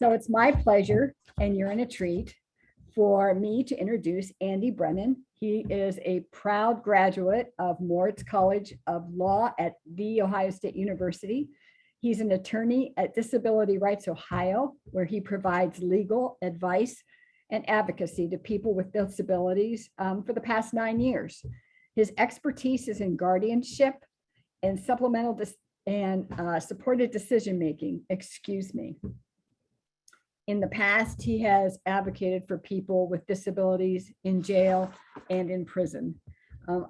So it's my pleasure, and you're in a treat, for me to introduce Andy Brennan. He is a proud graduate of Moritz College of Law at The Ohio State University. He's an attorney at Disability Rights Ohio, where he provides legal advice and advocacy to people with disabilities for the past 9 years. His expertise is in guardianship and supplemental supported decision-making, In the past, he has advocated for people with disabilities in jail and in prison.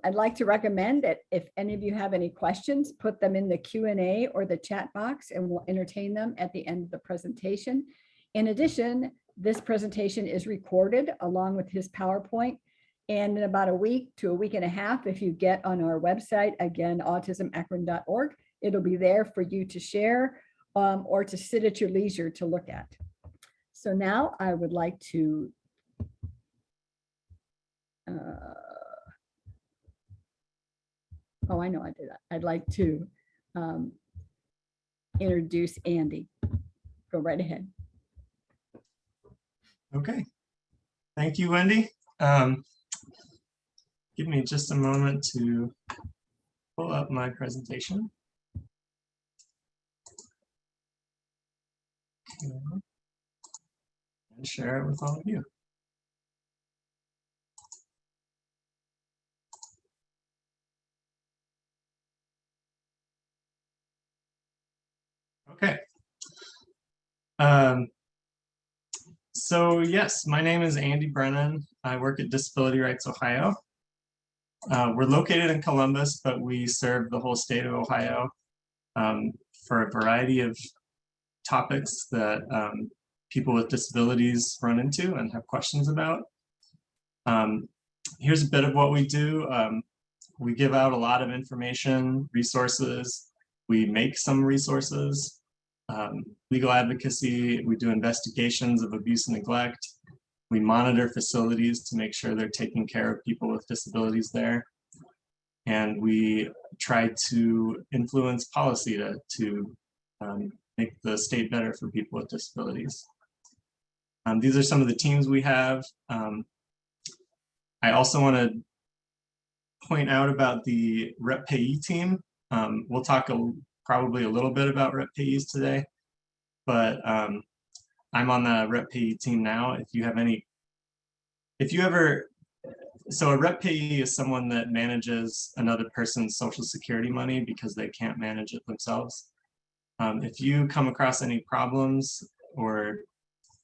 I'd like to recommend that if any of you have any questions, put them in the Q&A or the chat box, and we'll entertain them at the end of the presentation. In addition, this presentation is recorded along with his PowerPoint, and in about a week to a week and a half, if you get on our website, again, autismakron.org, it'll be there for you to share or to sit at your leisure to look at. So now I would like to I know I did that. I'd like to introduce Andy. Go right ahead. Okay. Thank you, Wendy. Give me just a moment to pull up my presentation. Okay. And share it with all of you. Okay. So yes, my name is Andy Brennan. I work at Disability Rights Ohio. We're located in Columbus, but we serve the whole state of Ohio for a variety of topics that people with disabilities run into and have questions about. Here's a bit of what we do. We give out a lot of information, resources. We make some resources. Legal advocacy, we do investigations of abuse and neglect. We monitor facilities to make sure they're taking care of people with disabilities there. And we try to influence policy to make the state better for people with disabilities. These are some of the teams we have. I also want to point out about the Rep Payee team. We'll talk probably a little bit about Rep Payees today, but I'm on the Rep Payee team now. So a Rep Payee is someone that manages another person's Social Security money because they can't manage it themselves. If you come across any problems or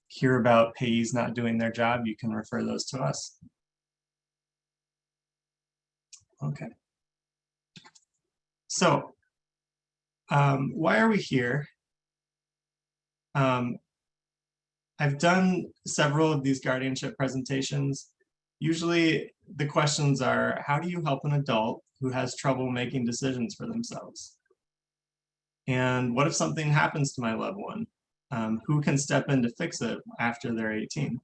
hear about payees not doing their job, you can refer those to us. Okay. So why are we here? I've done several of these guardianship presentations. Usually the questions are, how do you help an adult who has trouble making decisions for themselves? And what if something happens to my loved one? Who can step in to fix it after they're 18?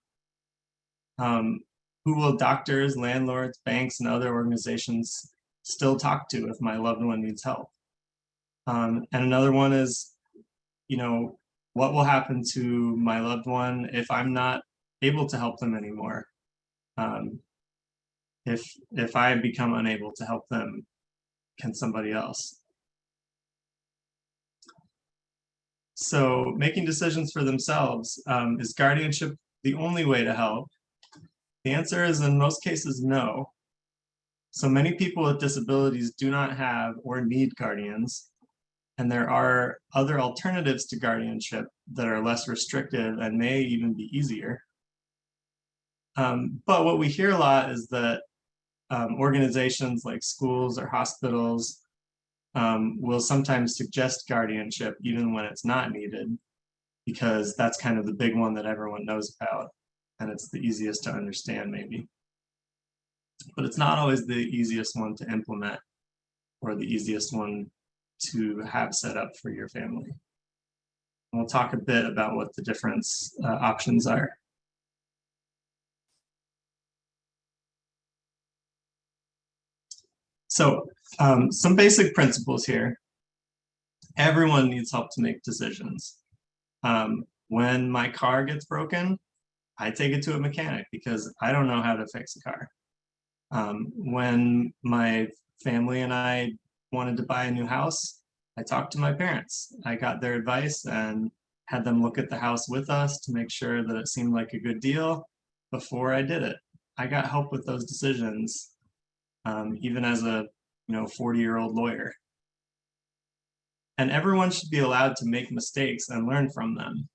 Who will doctors, landlords, banks, and other organizations still talk to if my loved one needs help? And another one is, what will happen to my loved one if I'm not able to help them anymore? If I become unable to help them, can somebody else? So making decisions for themselves, is guardianship the only way to help? The answer is in most cases, no. So many people with disabilities do not have or need guardians. And there are other alternatives to guardianship that are less restrictive and may even be easier. But what we hear a lot is that organizations like schools or hospitals will sometimes suggest guardianship even when it's not needed, because that's kind of the big one that everyone knows about, and it's the easiest to understand maybe. But it's not always the easiest one to implement or the easiest one to have set up for your family. And we'll talk a bit about what the different options are. So some basic principles here. Everyone needs help to make decisions. When my car gets broken, I take it to a mechanic because I don't know how to fix a car. When my family and I wanted to buy a new house, I talked to my parents. I got their advice and had them look at the house with us to make sure that it seemed like a good deal before I did it. I got help with those decisions, even as a 40-year-old lawyer. And everyone should be allowed to make mistakes and learn from them.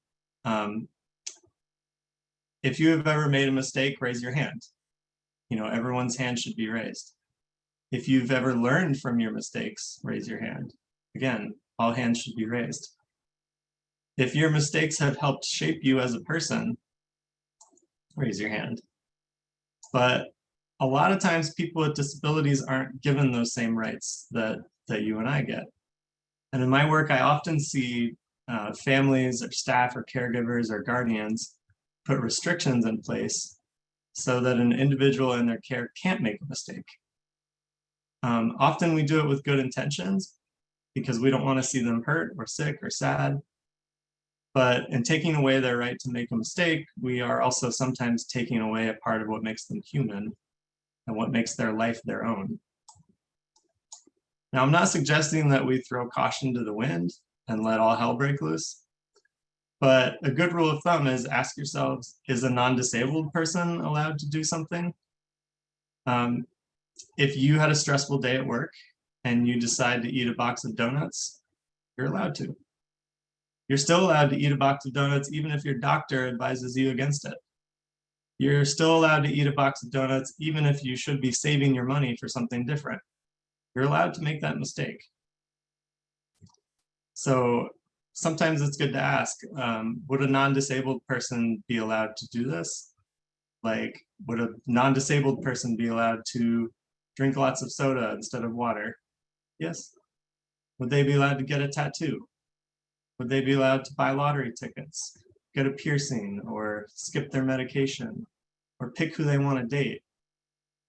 If you have ever made a mistake, raise your hand. Everyone's hand should be raised. If you've ever learned from your mistakes, raise your hand. Again, all hands should be raised. If your mistakes have helped shape you as a person, raise your hand. But a lot of times people with disabilities aren't given those same rights that you and I get. And in my work, I often see families or staff or caregivers or guardians put restrictions in place so that an individual in their care can't make a mistake. Often we do it with good intentions because we don't want to see them hurt or sick or sad. But in taking away their right to make a mistake, we are also sometimes taking away a part of what makes them human and what makes their life their own. Now, I'm not suggesting that we throw caution to the wind and let all hell break loose. But a good rule of thumb is ask yourselves, is a non-disabled person allowed to do something? If you had a stressful day at work and you decide to eat a box of donuts, you're allowed to. You're still allowed to eat a box of donuts even if your doctor advises you against it. You're still allowed to eat a box of donuts even if you should be saving your money for something different. You're allowed to make that mistake. So sometimes it's good to ask, would a non-disabled person be allowed to do this? Like, would a non-disabled person be allowed to drink lots of soda instead of water? Yes. Would they be allowed to get a tattoo? Would they be allowed to buy lottery tickets, get a piercing, or skip their medication, or pick who they want to date,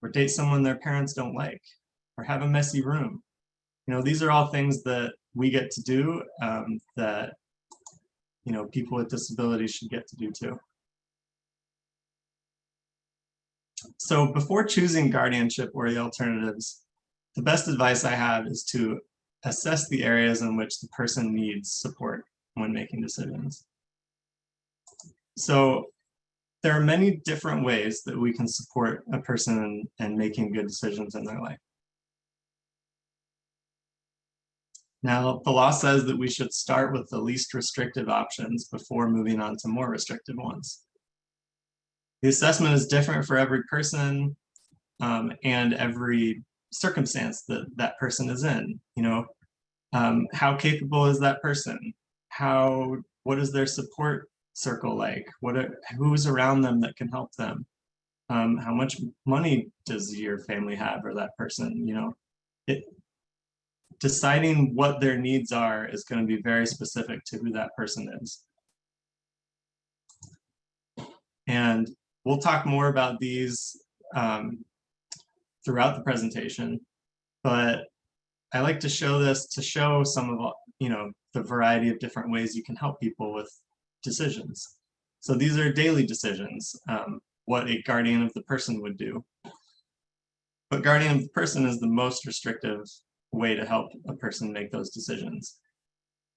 or date someone their parents don't like, or have a messy room? These are all things that we get to do that people with disabilities should get to do too. So before choosing guardianship or the alternatives, the best advice I have is to assess the areas in which the person needs support when making decisions. So there are many different ways that we can support a person in making good decisions in their life. Now, the law says that we should start with the least restrictive options before moving on to more restrictive ones. The assessment is different for every person and every circumstance that that person is in. How capable is that person? What is their support circle like? Who's around them that can help them? How much money does your family have or that person? Deciding what their needs are is going to be very specific to who that person is. And we'll talk more about these throughout the presentation, but I like to show this to show some of the variety of different ways you can help people with decisions. So these are daily decisions, what a guardian of the person would do. But guardian of the person is the most restrictive way to help a person make those decisions.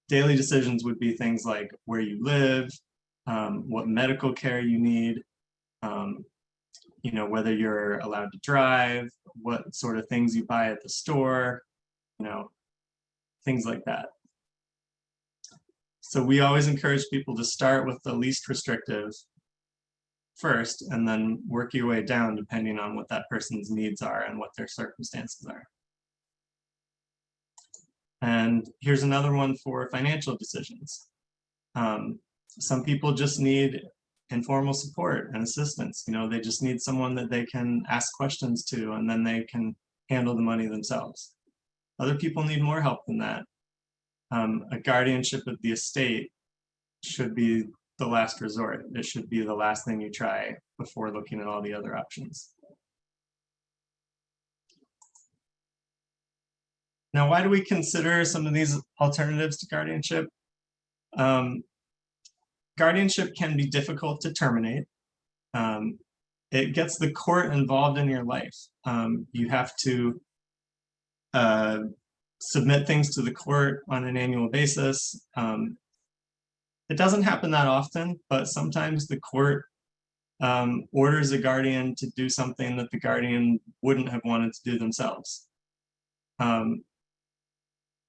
Daily decisions would be things like where you live, what medical care you need, whether you're allowed to drive, what sort of things you buy at the store, things like that. So we always encourage people to start with the least restrictive first, and then work your way down depending on what that person's needs are and what their circumstances are. And here's another one for financial decisions. Some people just need informal support and assistance. They just need someone that they can ask questions to, and then they can handle the money themselves. Other people need more help than that. A guardianship of the estate should be the last resort. It should be the last thing you try before looking at all the other options. Now, why do we consider some of these alternatives to guardianship? guardianship can be difficult to terminate. It gets the court involved in your life. You have to submit things to the court on an annual basis. It doesn't happen that often, but sometimes the court orders a guardian to do something that the guardian wouldn't have wanted to do themselves.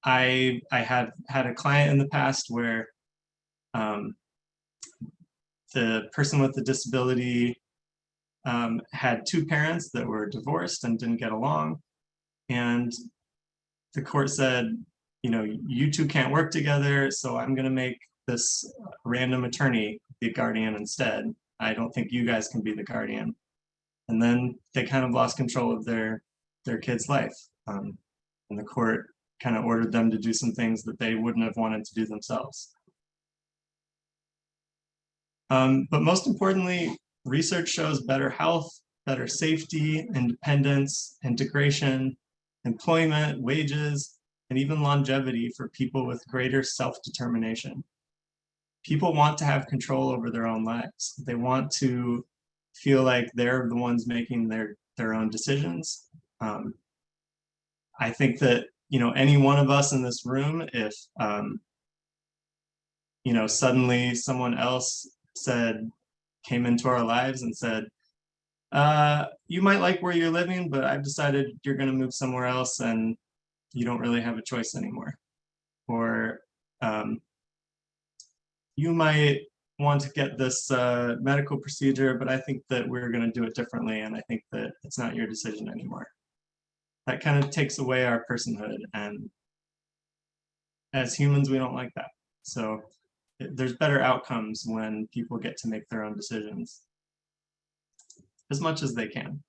I had a client in the past where the person with the disability had two parents that were divorced and didn't get along. And the court said, you know, you two can't work together, so I'm going to make this random attorney the guardian instead. I don't think you guys can be the guardian. And then they kind of lost control of their kid's life. And the court kind of ordered them to do some things that they wouldn't have wanted to do themselves. But most importantly, research shows better health, better safety, independence, integration, employment, wages, and even longevity for people with greater self-determination. People want to have control over their own lives. They want to feel like they're the ones making their own decisions. I think that, you know, any one of us in this room, if, you know, suddenly someone else came into our lives and said, you might like where you're living, but I've decided you're going to move somewhere else and you don't really have a choice anymore. Or you might want to get this medical procedure, but I think that we're going to do it differently, and I think that it's not your decision anymore. That kind of takes away our personhood, and as humans, we don't like that. So there's better outcomes when people get to make their own decisions as much as they can.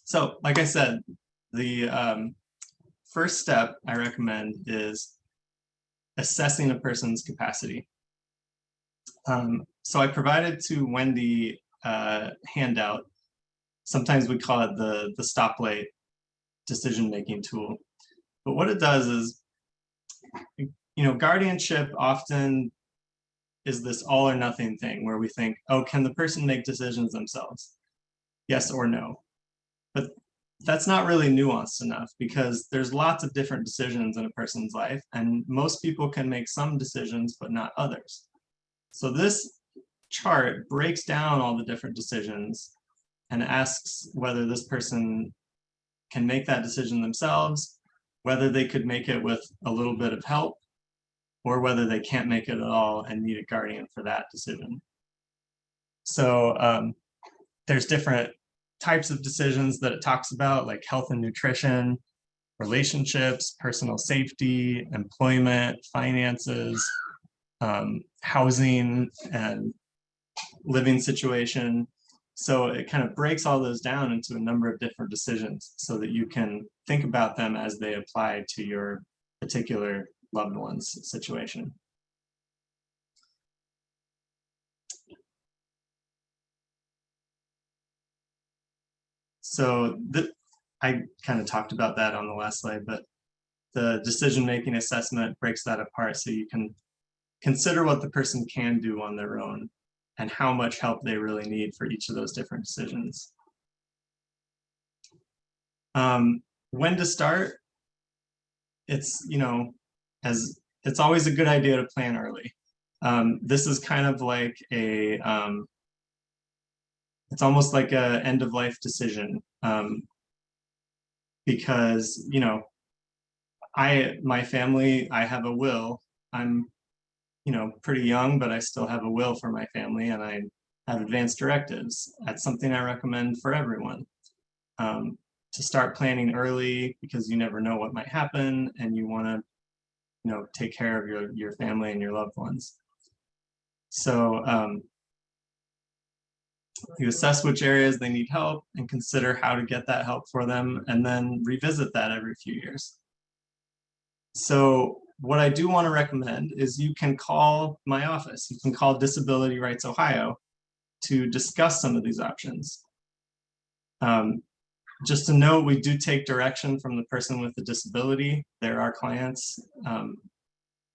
So, like I said, the first step I recommend is assessing a person's capacity. So I provided to Wendy a handout. Sometimes we call it the stoplight decision-making tool. But what it does is, you know, guardianship often is this all or nothing thing where we think, oh, can the person make decisions themselves? Yes or no. But that's not really nuanced enough, because there's lots of different decisions in a person's life, and most people can make some decisions, but not others. So this chart breaks down all the different decisions and asks whether this person can make that decision themselves, whether they could make it with a little bit of help, or whether they can't make it at all and need a guardian for that decision. So there's different types of decisions that it talks about, like health and nutrition, relationships, personal safety, employment, finances, housing, and living situation. So it kind of breaks all those down into a number of different decisions so that you can think about them as they apply to your particular loved one's situation. So I kind of talked about that on the last slide, but the decision-making assessment breaks that apart so you can consider what the person can do on their own and how much help they really need for each of those different decisions. When to start? It's, you know, it's always a good idea to plan early. This is kind of like a, it's almost like a end of life decision, because, you know, my family, I have a will. I'm, you know, pretty young, but I still have a will for my family, and I have advanced directives. That's something I recommend for everyone. To start planning early, because you never know what might happen, and you want to, you know, take care of your family and your loved ones. So you assess which areas they need help and consider how to get that help for them, and then revisit that every few years. So what I do want to recommend is you can call my office. You can call Disability Rights Ohio to discuss some of these options. Just to note, we do take direction from the person with the disability. They're our clients.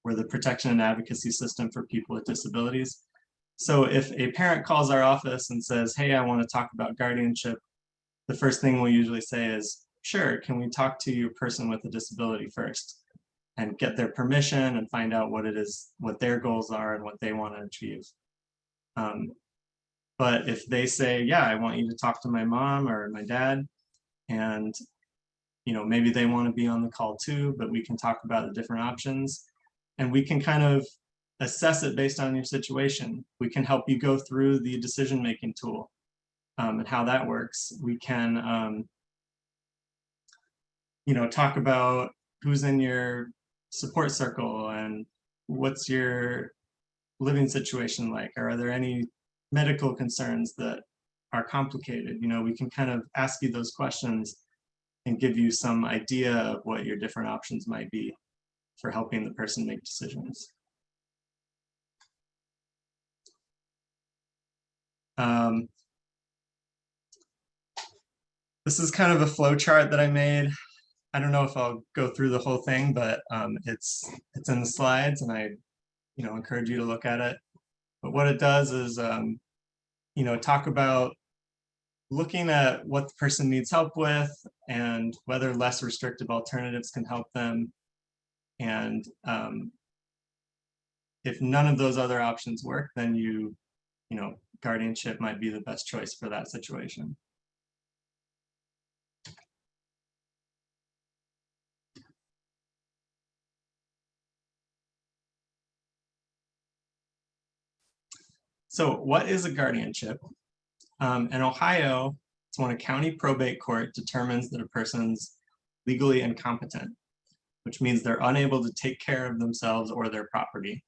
We're the protection and advocacy system for people with disabilities. So if a parent calls our office and says, hey, I want to talk about guardianship, the first thing we'll usually say is, sure, can we talk to your person with a disability first and get their permission and find out what it is, what their goals are and what they want to achieve. But if they say, yeah, I want you to talk to my mom or my dad, and maybe they want to be on the call too, but we can talk about the different options and we can kind of assess it based on your situation. We can help you go through the decision-making tool and how that works. We can, talk about who's in your support circle and what's your living situation like, or are there any medical concerns that are complicated? We can kind of ask you those questions and give you some idea of what your different options might be for helping the person make decisions. This is kind of a flow chart that I made. I don't know if I'll go through the whole thing, but it's in the slides, and I encourage you to look at it. But what it does is talk about looking at what the person needs help with and whether less restrictive alternatives can help them. And if none of those other options work, then guardianship might be the best choice for that situation. So what is a guardianship? In Ohio, it's when a county probate court determines that a person's legally incompetent, which means they're unable to take care of themselves or their property.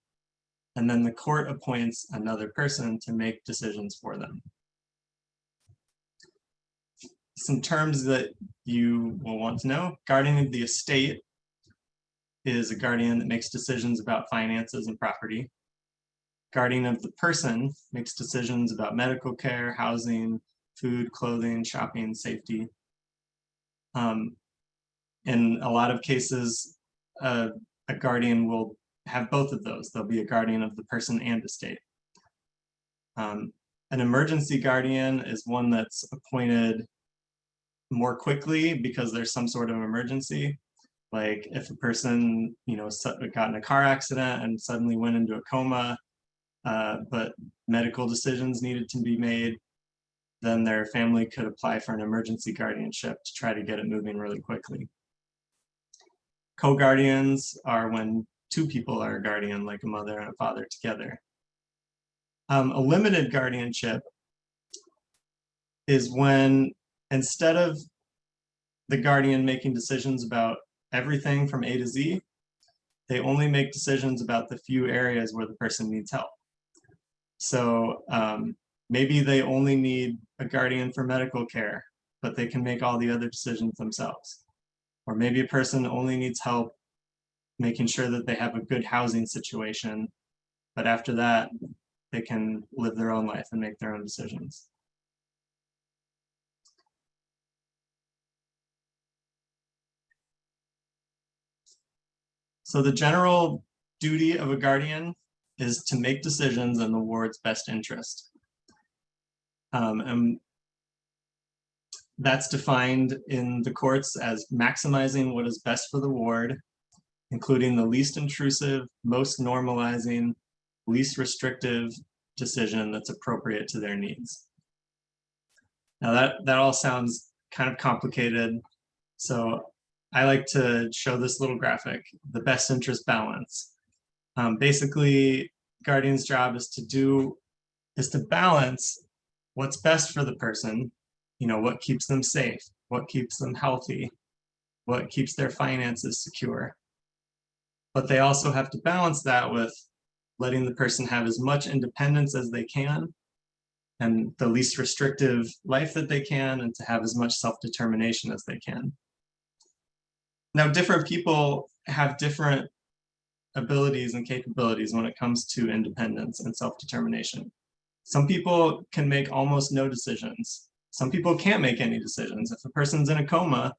And then the court appoints another person to make decisions for them. Some terms that you will want to know: guardian of the estate is a guardian that makes decisions about finances and property. Guardian of the person makes decisions about medical care, housing, food, clothing, shopping, safety. In a lot of cases, a guardian will have both of those. They'll be a guardian of the person and estate. An emergency guardian is one that's appointed more quickly because there's some sort of emergency. Like if a person, got in a car accident and suddenly went into a coma, but medical decisions needed to be made, then their family could apply for an emergency guardianship to try to get it moving really quickly. Co-guardians are when two people are a guardian, like a mother and a father together. A limited guardianship is when, instead of the guardian making decisions about everything from A to Z, they only make decisions about the few areas where the person needs help. So maybe they only need a guardian for medical care, but they can make all the other decisions themselves. Or maybe a person only needs help making sure that they have a good housing situation, but after that, they can live their own life and make their own decisions. So the general duty of a guardian is to make decisions in the ward's best interest. And that's defined in the courts as maximizing what is best for the ward, including the least intrusive, most normalizing, least restrictive decision that's appropriate to their needs. Now that all sounds kind of complicated, so I like to show this little graphic, the best interest balance. Basically, guardian's job is to balance what's best for the person, what keeps them safe, what keeps them healthy, what keeps their finances secure. But they also have to balance that with letting the person have as much independence as they can and the least restrictive life that they can, and to have as much self-determination as they can. Now, different people have different abilities and capabilities when it comes to independence and self-determination. Some people can make almost no decisions. Some people can't make any decisions. If a person's in a coma,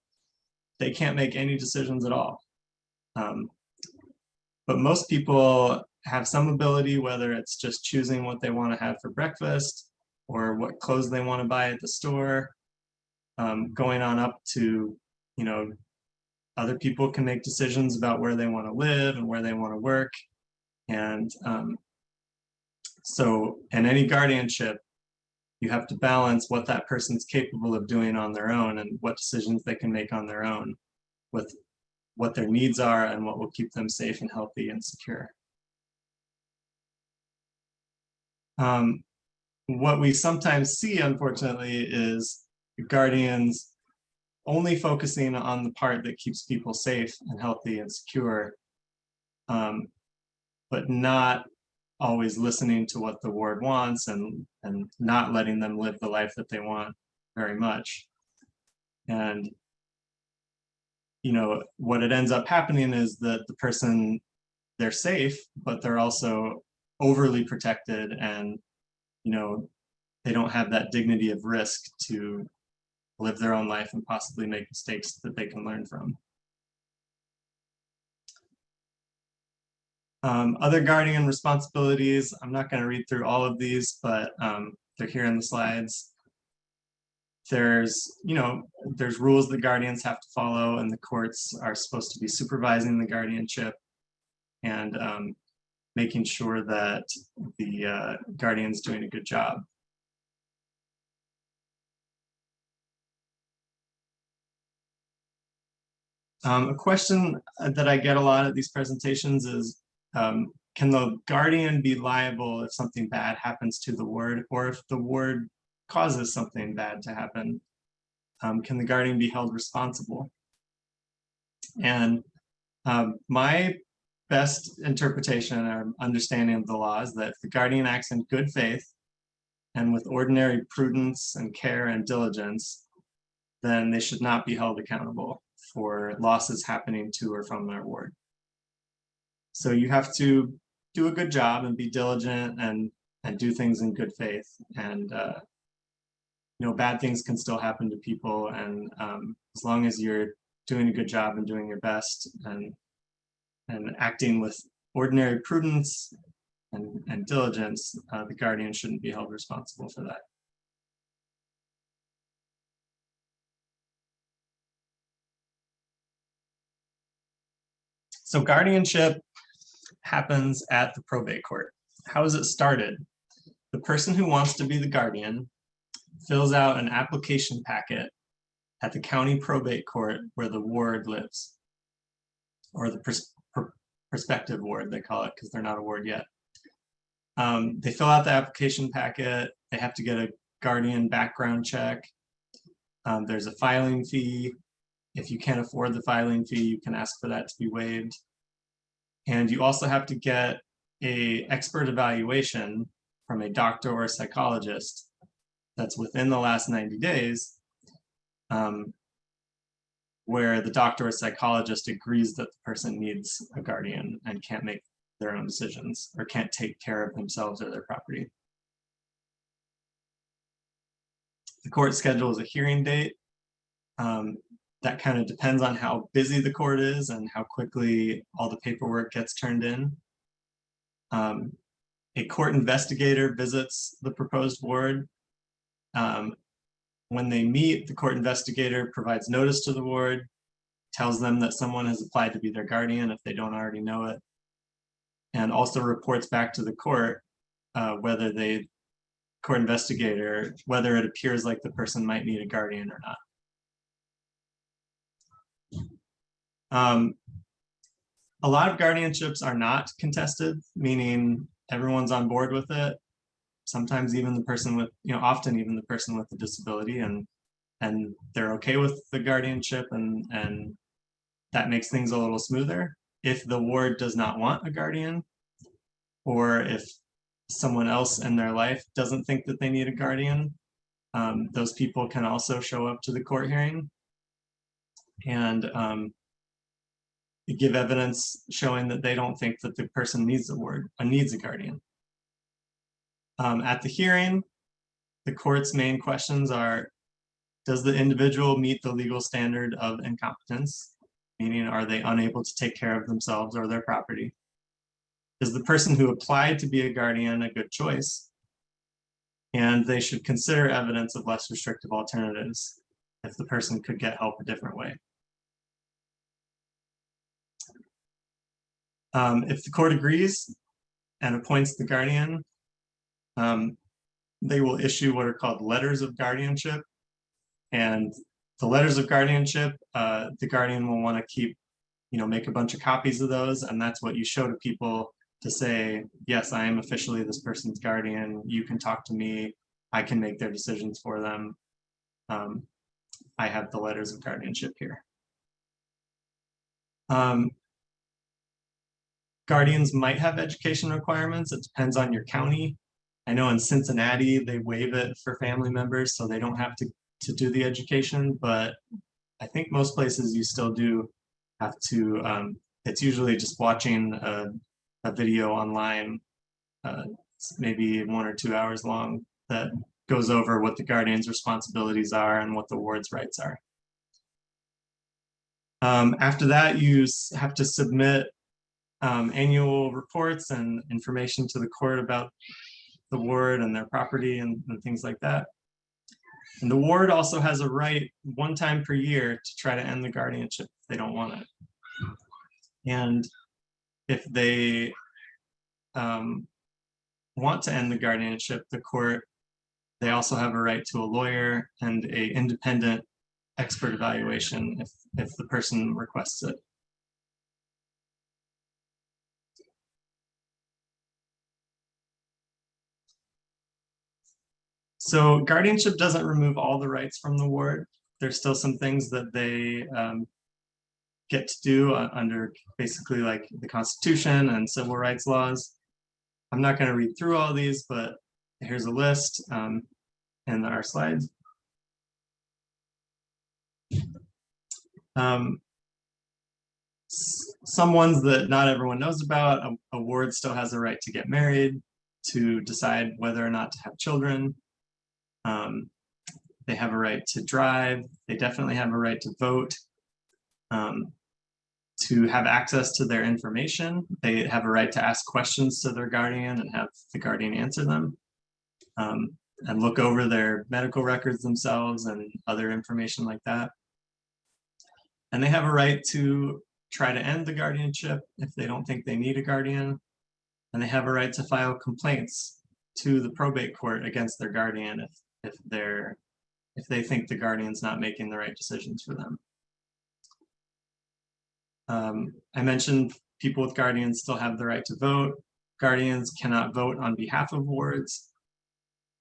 they can't make any decisions at all. But most people have some ability, whether it's just choosing what they want to have for breakfast or what clothes they want to buy at the store, going on up to, other people can make decisions about where they want to live and where they want to work. And so in any guardianship, you have to balance what that person's capable of doing on their own and what decisions they can make on their own with what their needs are and what will keep them safe and healthy and secure. What we sometimes see, unfortunately, is guardians only focusing on the part that keeps people safe and healthy and secure, but not always listening to what the ward wants and not letting them live the life that they want very much. And what it ends up happening is that the person, they're safe, but they're also overly protected, and they don't have that dignity of risk to live their own life and possibly make mistakes that they can learn from. Other guardian responsibilities, I'm not going to read through all of these, but they're here in the slides. There's rules that guardians have to follow, and the courts are supposed to be supervising the guardianship and making sure that the guardian's doing a good job. A question that I get a lot at these presentations is, can the guardian be liable if something bad happens to the ward, or if the ward causes something bad to happen? Can the guardian be held responsible? And my best interpretation or understanding of the law is that if the guardian acts in good faith and with ordinary prudence and care and diligence, then they should not be held accountable for losses happening to or from their ward. So you have to do a good job and be diligent and do things in good faith. And bad things can still happen to people, and as long as you're doing a good job and doing your best and acting with ordinary prudence and diligence, the guardian shouldn't be held responsible for that. So guardianship happens at the probate court. How is it started? The person who wants to be the guardian fills out an application packet at the county probate court where the ward lives, or the prospective ward, they call it, because they're not a ward yet. They fill out the application packet. They have to get a guardian background check. There's a filing fee. If you can't afford the filing fee, you can ask for that to be waived. And you also have to get an expert evaluation from a doctor or a psychologist that's within the last 90 days, where the doctor or psychologist agrees that the person needs a guardian and can't make their own decisions or can't take care of themselves or their property. The court schedules a hearing date. That kind of depends on how busy the court is and how quickly all the paperwork gets turned in. A court investigator visits the proposed ward. When they meet, the court investigator provides notice to the ward, tells them that someone has applied to be their guardian if they don't already know it, and also reports back to the court whether the court investigator, whether it appears like the person might need a guardian or not. A lot of guardianships are not contested, meaning everyone's on board with it. Sometimes even the person with, often even the person with the disability, and they're okay with the guardianship, and that makes things a little smoother. If the ward does not want a guardian, or if someone else in their life doesn't think that they need a guardian, those people can also show up to the court hearing and give evidence showing that they don't think that the person needs a guardian. At the hearing, the court's main questions are, does the individual meet the legal standard of incompetence? Meaning, are they unable to take care of themselves or their property? Is the person who applied to be a guardian a good choice? And they should consider evidence of less restrictive alternatives if the person could get help a different way. If the court agrees and appoints the guardian, they will issue what are called letters of guardianship. And the letters of guardianship, the guardian will want to keep, make a bunch of copies of those. And that's what you show to people to say, yes, I am officially this person's guardian. You can talk to me. I can make their decisions for them. I have the letters of guardianship here. Guardians might have education requirements. It depends on your county. I know in Cincinnati, they waive it for family members, so they don't have to do the education, but I think most places you still do have to, it's usually just watching a video online, it's maybe 1 or 2 hours long, that goes over what the guardian's responsibilities are and what the ward's rights are. After that, you have to submit annual reports and information to the court about the ward and their property and things like that. And the ward also has a right 1 time per year to try to end the guardianship if they don't want it. And if they want to end the guardianship, the court, they also have a right to a lawyer and a independent expert evaluation if the person requests it. So guardianship doesn't remove all the rights from the ward. There's still some things that they get to do under basically like the Constitution and civil rights laws. I'm not going to read through all these, but here's a list in our slides. Some ones that not everyone knows about: a ward still has a right to get married, to decide whether or not to have children. They have a right to drive. They definitely have a right to vote, to have access to their information. They have a right to ask questions to their guardian and have the guardian answer them, and look over their medical records themselves and other information like that. And they have a right to try to end the guardianship if they don't think they need a guardian. And they have a right to file complaints to the probate court against their guardian if they think the guardian's not making the right decisions for them. I mentioned people with guardians still have the right to vote. Guardians cannot vote on behalf of wards,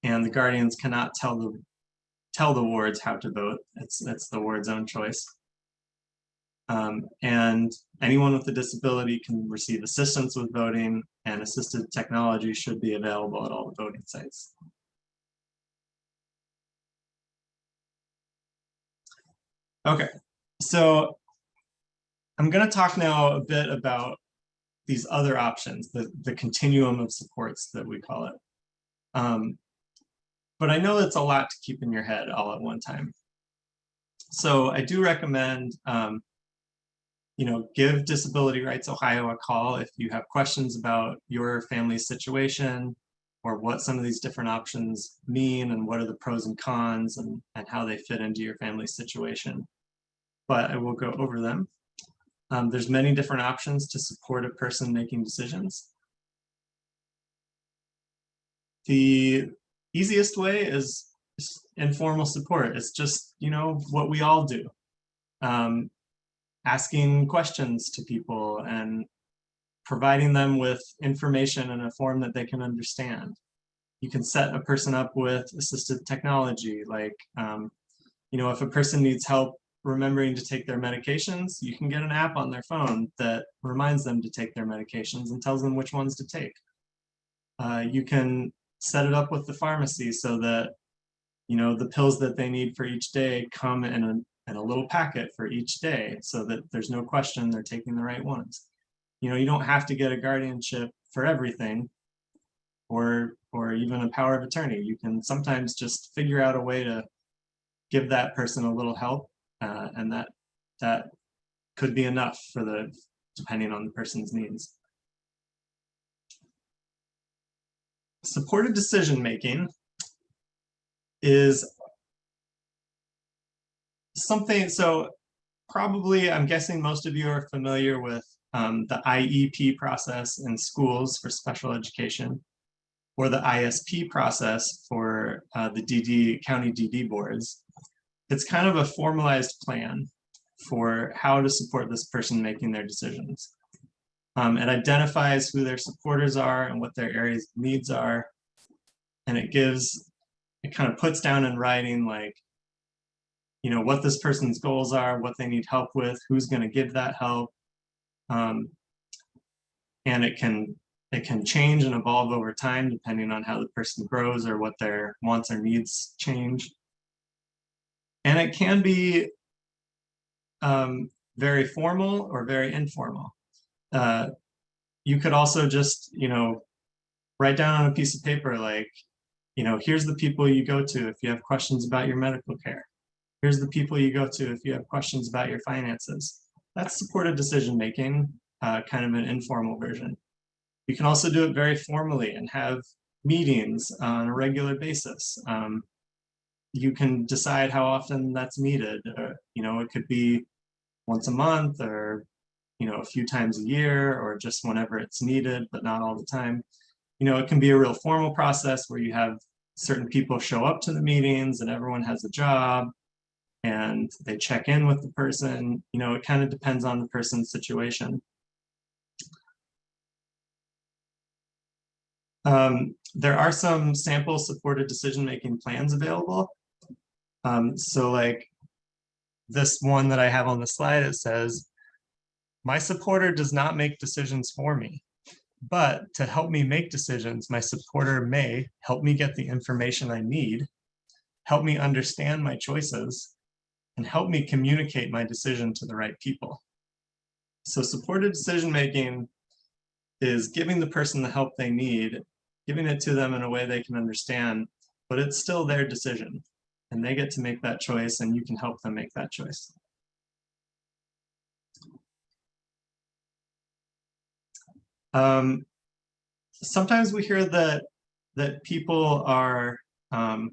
and the guardians cannot tell the wards how to vote. It's the ward's own choice. And anyone with a disability can receive assistance with voting, and assisted technology should be available at all the voting sites. Okay, so I'm going to talk now a bit about these other options, the continuum of supports that we call it. But I know that's a lot to keep in your head all at one time. So I do recommend, give Disability Rights Ohio a call if you have questions about your family's situation or what some of these different options mean and what are the pros and cons and how they fit into your family's situation. But I will go over them. There's many different options to support a person making decisions. The easiest way is informal support. It's just, what we all do. Asking questions to people and providing them with information in a form that they can understand. You can set a person up with assisted technology, like, if a person needs help remembering to take their medications, you can get an app on their phone that reminds them to take their medications and tells them which ones to take. You can set it up with the pharmacy so that, the pills that they need for each day come in a little packet for each day so that there's no question they're taking the right ones. You don't have to get a guardianship for everything or even a power of attorney. You can sometimes just figure out a way to give that person a little help, and that could be enough depending on the person's needs. Supported decision-making is something, so probably I'm guessing most of you are familiar with the IEP process in schools for special education, or the ISP process for the county DD boards. It's kind of a formalized plan for how to support this person making their decisions. It identifies who their supporters are and what their areas of needs are. And it kind of puts down in writing, like, you know, what this person's goals are, what they need help with, who's going to give that help. And it can change and evolve over time depending on how the person grows or what their wants or needs change. And it can be very formal or very informal. You could also just, you know, write down on a piece of paper, like, you know, here's the people you go to if you have questions about your medical care. Here's the people you go to if you have questions about your finances. That's supported decision-making, kind of an informal version. You can also do it very formally and have meetings on a regular basis. You can decide how often that's needed. You know, it could be once a month, or, you know, a few times a year, or just whenever it's needed, but not all the time. You know, it can be a real formal process where you have certain people show up to the meetings and everyone has a job and they check in with the person. You know, it kind of depends on the person's situation. There are some sample supported decision-making plans available. So like this one that I have on the slide, it says, my supporter does not make decisions for me, but to help me make decisions, my supporter may help me get the information I need, help me understand my choices, and help me communicate my decision to the right people. So supported decision-making is giving the person the help they need, giving it to them in a way they can understand, but it's still their decision. And they get to make that choice, and you can help them make that choice. Sometimes we hear that people are, you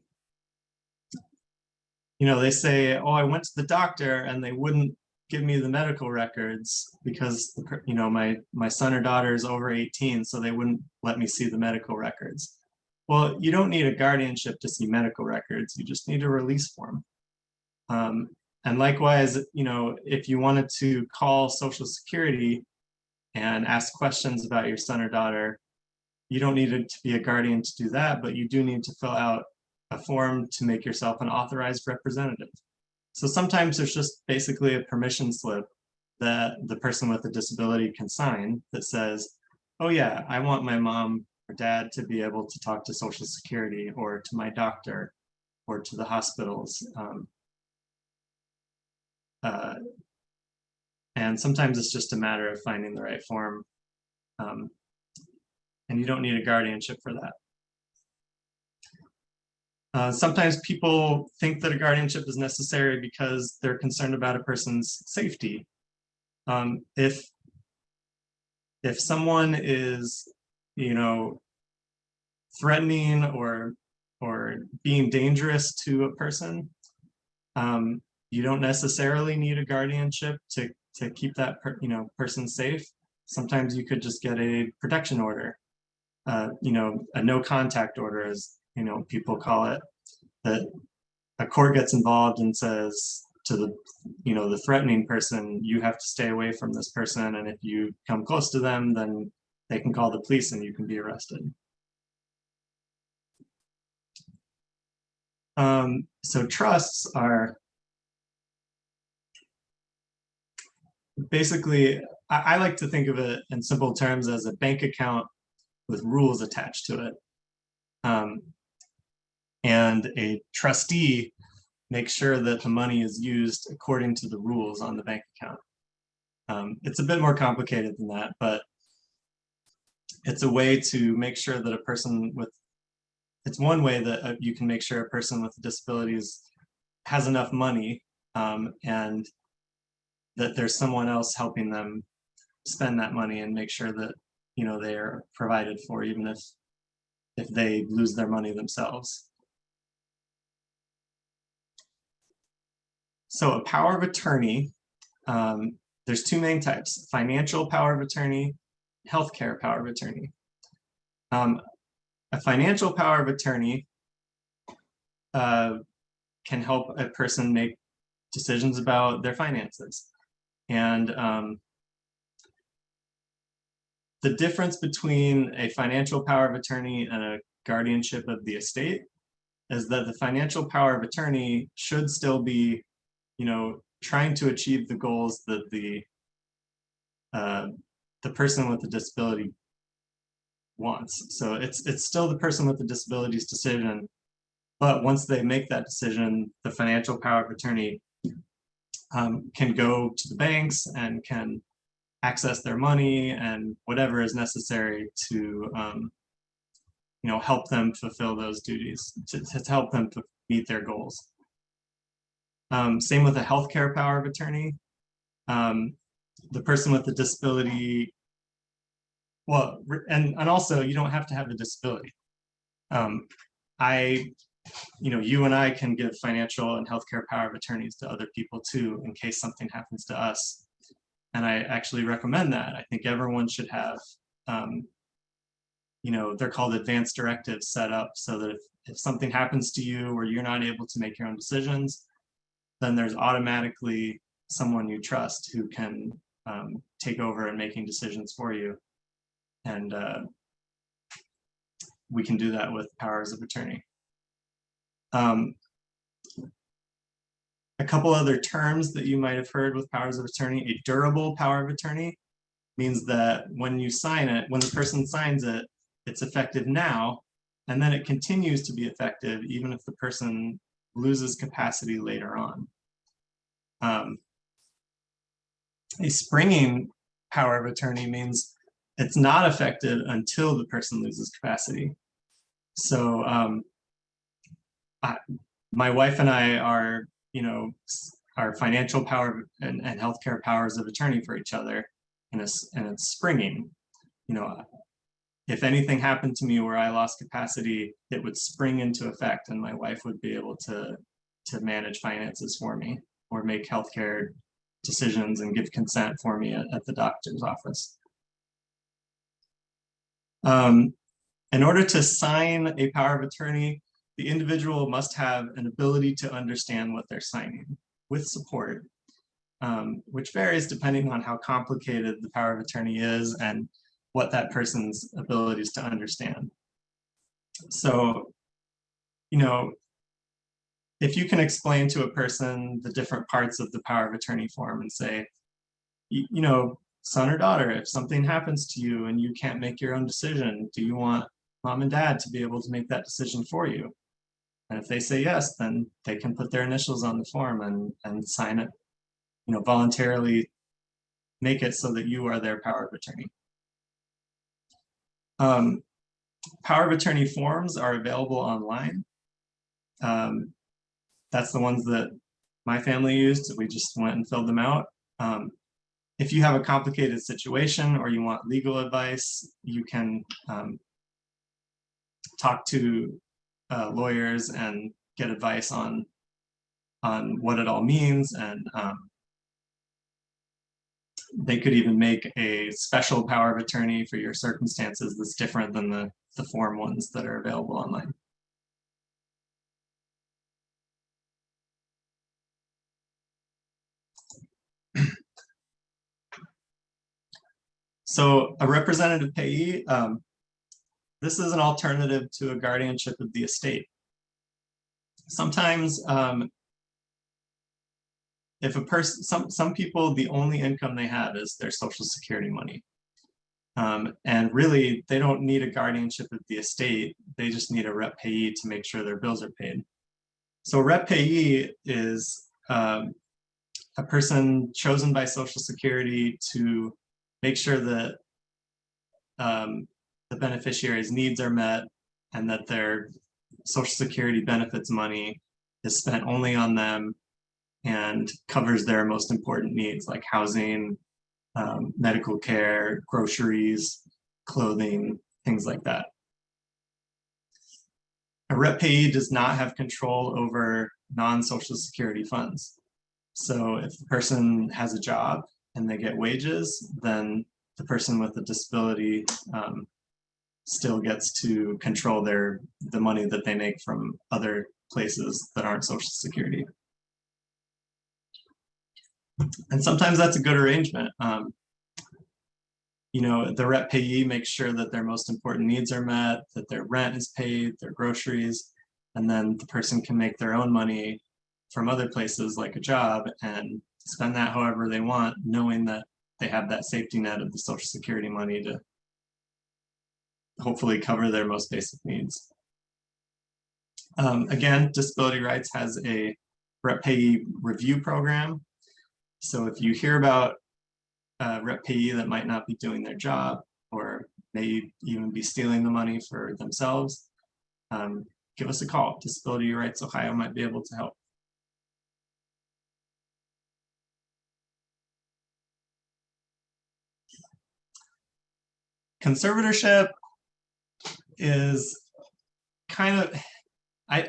know, they say, oh, I went to the doctor and they wouldn't give me the medical records because, you know, my son or daughter is over 18, so they wouldn't let me see the medical records. Well, you don't need a guardianship to see medical records. You just need a release form. And likewise, you know, if you wanted to call Social Security and ask questions about your son or daughter, you don't need to be a guardian to do that, but you do need to fill out a form to make yourself an authorized representative. So sometimes there's just basically a permission slip that the person with a disability can sign that says, oh yeah, I want my mom or dad to be able to talk to Social Security or to my doctor or to the hospitals. And sometimes it's just a matter of finding the right form. And you don't need a guardianship for that. Sometimes people think that a guardianship is necessary because they're concerned about a person's safety. If someone is, you know, threatening or being dangerous to a person, you don't necessarily need a guardianship to keep that person safe. Sometimes you could just get a protection order, you know, a no contact order, as you know people call it, that a court gets involved and says to the, you know, the threatening person, you have to stay away from this person, and if you come close to them, then they can call the police and you can be arrested. So trusts are basically, I like to think of it in simple terms as a bank account with rules attached to it. And a trustee makes sure that the money is used according to the rules on the bank account. It's a bit more complicated than that, but it's a way to make sure that a person with, it's one way that you can make sure a person with disabilities has enough money, and that there's someone else helping them spend that money and make sure that, you know, they are provided for, even if if they lose their money themselves. So a power of attorney, there's two main types: financial power of attorney, healthcare power of attorney. A financial power of attorney can help a person make decisions about their finances. And the difference between a financial power of attorney and a guardianship of the estate is that the financial power of attorney should still be, trying to achieve the goals that the person with the disability wants. So it's still the person with the disability's decision, but once they make that decision, the financial power of attorney can go to the banks and can access their money and whatever is necessary to help them fulfill those duties, to help them to meet their goals. Same with a healthcare power of attorney. The person with the disability, well, and also you don't have to have a disability. You and I can give financial and healthcare power of attorneys to other people too, in case something happens to us. And I actually recommend that. I think everyone should have, they're called advanced directives set up so that if something happens to you or you're not able to make your own decisions, then there's automatically someone you trust who can take over and making decisions for you. And we can do that with powers of attorney. A couple other terms that you might have heard with powers of attorney: a durable power of attorney means that when you sign it, when the person signs it, it's effective now, and then it continues to be effective even if the person loses capacity later on. A springing power of attorney means it's not effective until the person loses capacity. So my wife and I are, our financial power and healthcare powers of attorney for each other, and it's springing. If anything happened to me where I lost capacity, it would spring into effect, and my wife would be able to manage finances for me or make healthcare decisions and give consent for me at the doctor's office. In order to sign a power of attorney, the individual must have an ability to understand what they're signing with support, which varies depending on how complicated the power of attorney is and what that person's abilities to understand. So, if you can explain to a person the different parts of the power of attorney form and say, son or daughter, if something happens to you and you can't make your own decision, do you want mom and dad to be able to make that decision for you? And if they say yes, then they can put their initials on the form and sign it, voluntarily make it so that you are their power of attorney. Power of attorney forms are available online. That's the ones that my family used. We just went and filled them out. If you have a complicated situation or you want legal advice, you can talk to lawyers and get advice on what it all means, and they could even make a special power of attorney for your circumstances that's different than the form ones that are available online. So a representative payee, this is an alternative to a guardianship of the estate. Sometimes if a person, some people, the only income they have is their Social Security money. And really, they don't need a guardianship of the estate. They just need a rep payee to make sure their bills are paid. So a rep payee is a person chosen by Social Security to make sure that the beneficiary's needs are met and that their Social Security benefits money is spent only on them and covers their most important needs like housing, medical care, groceries, clothing, things like that. A rep payee does not have control over non-Social Security funds. So if the person has a job and they get wages, then the person with a disability still gets to control the money that they make from other places that aren't Social Security. And sometimes that's a good arrangement. You know, the rep payee makes sure that their most important needs are met, that their rent is paid, their groceries, and then the person can make their own money from other places like a job and spend that however they want, knowing that they have that safety net of the Social Security money to hopefully cover their most basic needs. Again, Disability Rights has a rep payee review program. So if you hear about rep payee that might not be doing their job or may even be stealing the money for themselves, give us a call. Disability Rights Ohio might be able to help. Conservatorship is kind of, I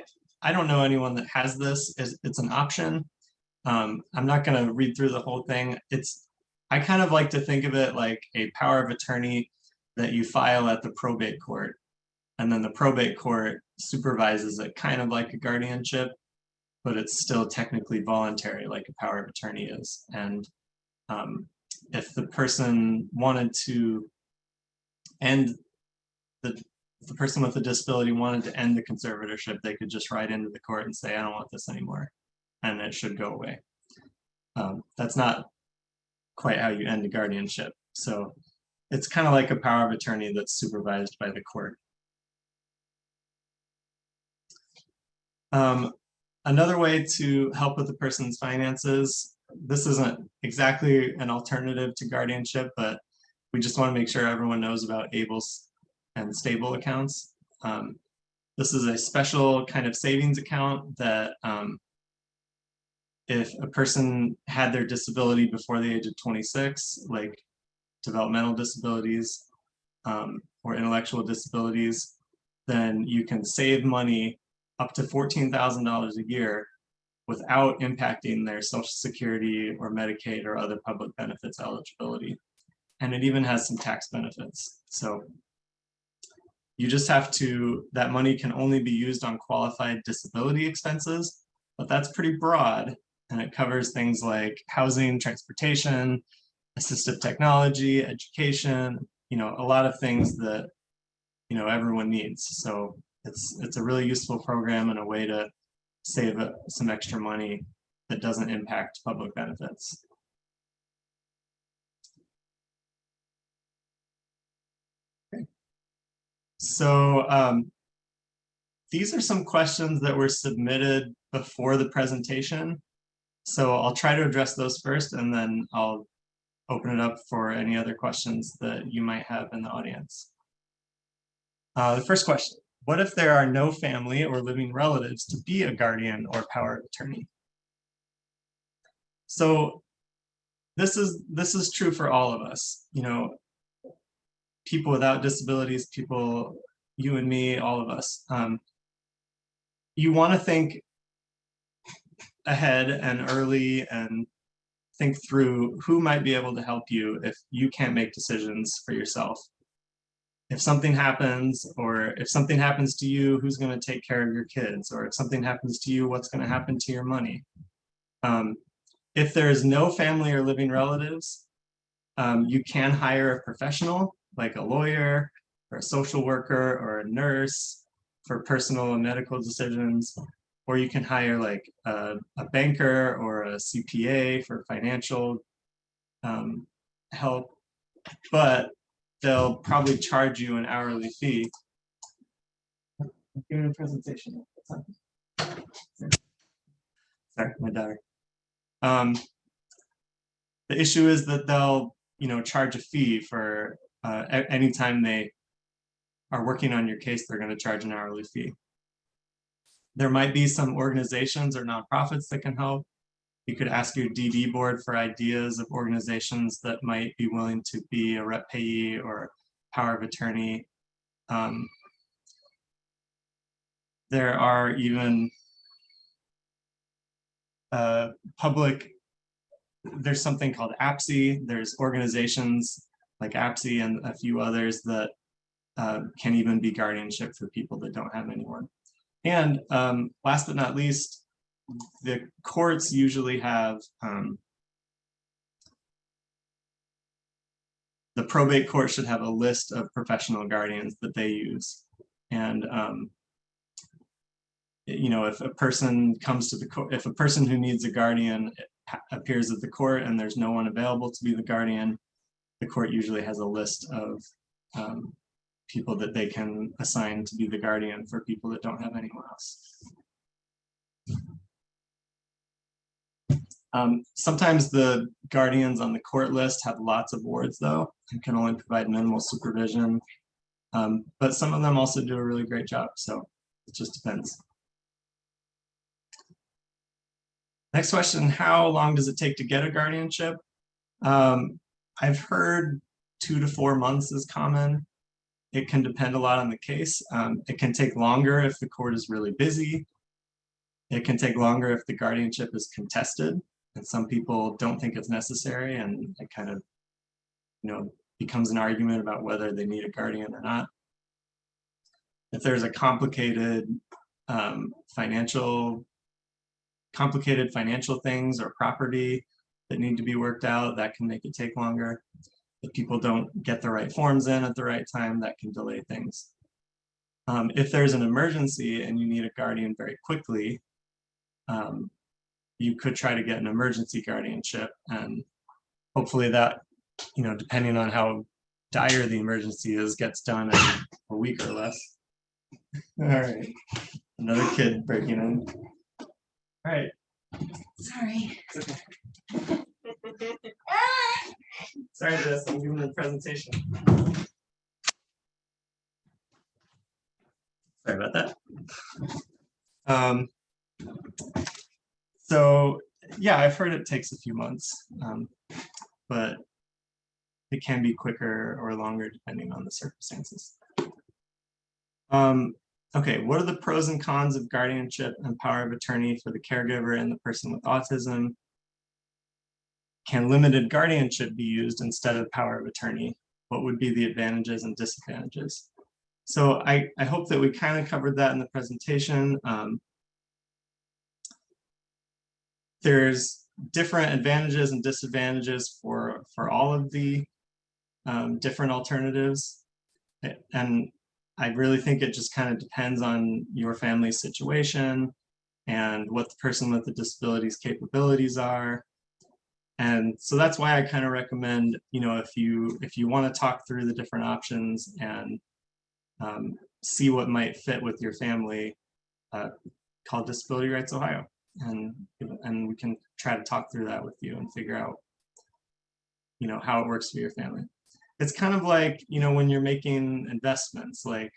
don't know anyone that has this. It's an option. I'm not going to read through the whole thing. I kind of like to think of it like a power of attorney that you file at the probate court, and then the probate court supervises it, kind of like a guardianship, but it's still technically voluntary like a power of attorney is. And if the person wanted to end the person with a disability wanted to end the conservatorship, they could just write into the court and say, I don't want this anymore, and it should go away. That's not quite how you end a guardianship. So it's kind of like a power of attorney that's supervised by the court. Another way to help with the person's finances, this isn't exactly an alternative to guardianship, but we just want to make sure everyone knows about able and stable accounts. This is a special kind of savings account that if a person had their disability before the age of 26, like developmental disabilities or intellectual disabilities, then you can save money up to $14,000 a year without impacting their Social Security or Medicaid or other public benefits eligibility. And it even has some tax benefits. So you just have to, that money can only be used on qualified disability expenses, but that's pretty broad. And it covers things like housing, transportation, assistive technology, education, you know, a lot of things that, you know, everyone needs. So it's a really useful program and a way to save some extra money that doesn't impact public benefits. Okay. So these are some questions that were submitted before the presentation. So I'll try to address those first, and then I'll open it up for any other questions that you might have in the audience. The first question, what if there are no family or living relatives to be a guardian or power of attorney? So this is true for all of us, you know, people without disabilities, people, you and me, all of us. You want to think ahead and early and think through who might be able to help you if you can't make decisions for yourself. If something happens, or if something happens to you, who's going to take care of your kids? Or if something happens to you, what's going to happen to your money? If there is no family or living relatives, you can hire a professional like a lawyer or a social worker or a nurse for personal and medical decisions, or you can hire like a banker or a CPA for financial help, but they'll probably charge you an hourly fee. I'm giving a presentation. Sorry, my daughter. The issue is that they'll, you know, charge a fee for anytime they are working on your case, they're going to charge an hourly fee. There might be some organizations or nonprofits that can help. You could ask your DD board for ideas of organizations that might be willing to be a rep payee or power of attorney. there are even there's something called APSI. There's organizations like APSI and a few others that can even be guardianship for people that don't have anyone. And last but not least, the courts usually have the probate court should have a list of professional guardians that they use. And you know, if a person comes to the court, if a person who needs a guardian appears at the court and there's no one available to be the guardian, the court usually has a list of people that they can assign to be the guardian for people that don't have anyone else. Sometimes the guardians on the court list have lots of wards though, and can only provide minimal supervision. But some of them also do a really great job, so it just depends. Next question, how long does it take to get a guardianship? I've heard 2 to 4 months is common. It can depend a lot on the case. It can take longer if the court is really busy. It can take longer if the guardianship is contested, and some people don't think it's necessary, and it kind of, you know, becomes an argument about whether they need a guardian or not. If there's a complicated financial things or property that need to be worked out, that can make it take longer. If people don't get the right forms in at the right time, that can delay things. If there's an emergency and you need a guardian very quickly, you could try to get an emergency guardianship, and hopefully that, you know, depending on how dire the emergency is, gets done in a week or less. All right, another kid breaking in. All right. Sorry. Okay. Sorry, Jess, I'm giving the presentation. Sorry about that. So yeah, I've heard it takes a few months, but it can be quicker or longer depending on the circumstances. Okay, what are the pros and cons of guardianship and power of attorney for the caregiver and the person with autism? Can limited guardianship be used instead of power of attorney? What would be the advantages and disadvantages? So I hope that we kind of covered that in the presentation. There's different advantages and disadvantages for all of the different alternatives. And I really think it just kind of depends on your family's situation and what the person with the disability's capabilities are. And so that's why I kind of recommend, you know, if you want to talk through the different options and see what might fit with your family, call Disability Rights Ohio, and we can try to talk through that with you and figure out, you know, how it works for your family. It's kind of like, you know, when you're making investments, like,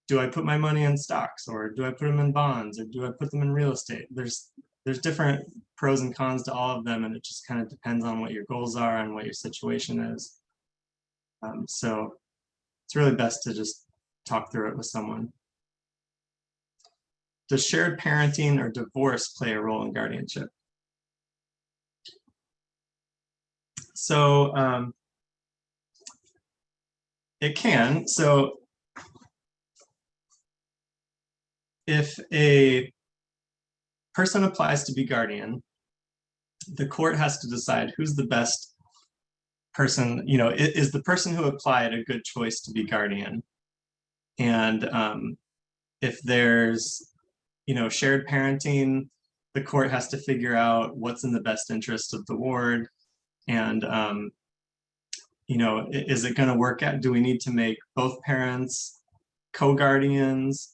do I put my money in stocks, or do I put them in bonds, or do I put them in real estate? There's different pros and cons to all of them, and it just kind of depends on what your goals are and what your situation is. So it's really best to just talk through it with someone. Does shared parenting or divorce play a role in guardianship? So it can. So if a person applies to be guardian, the court has to decide who's the best person, you know, is the person who applied a good choice to be guardian? And if there's, you know, shared parenting, the court has to figure out what's in the best interest of the ward. And, you know, is it going to work out? Do we need to make both parents co-guardians?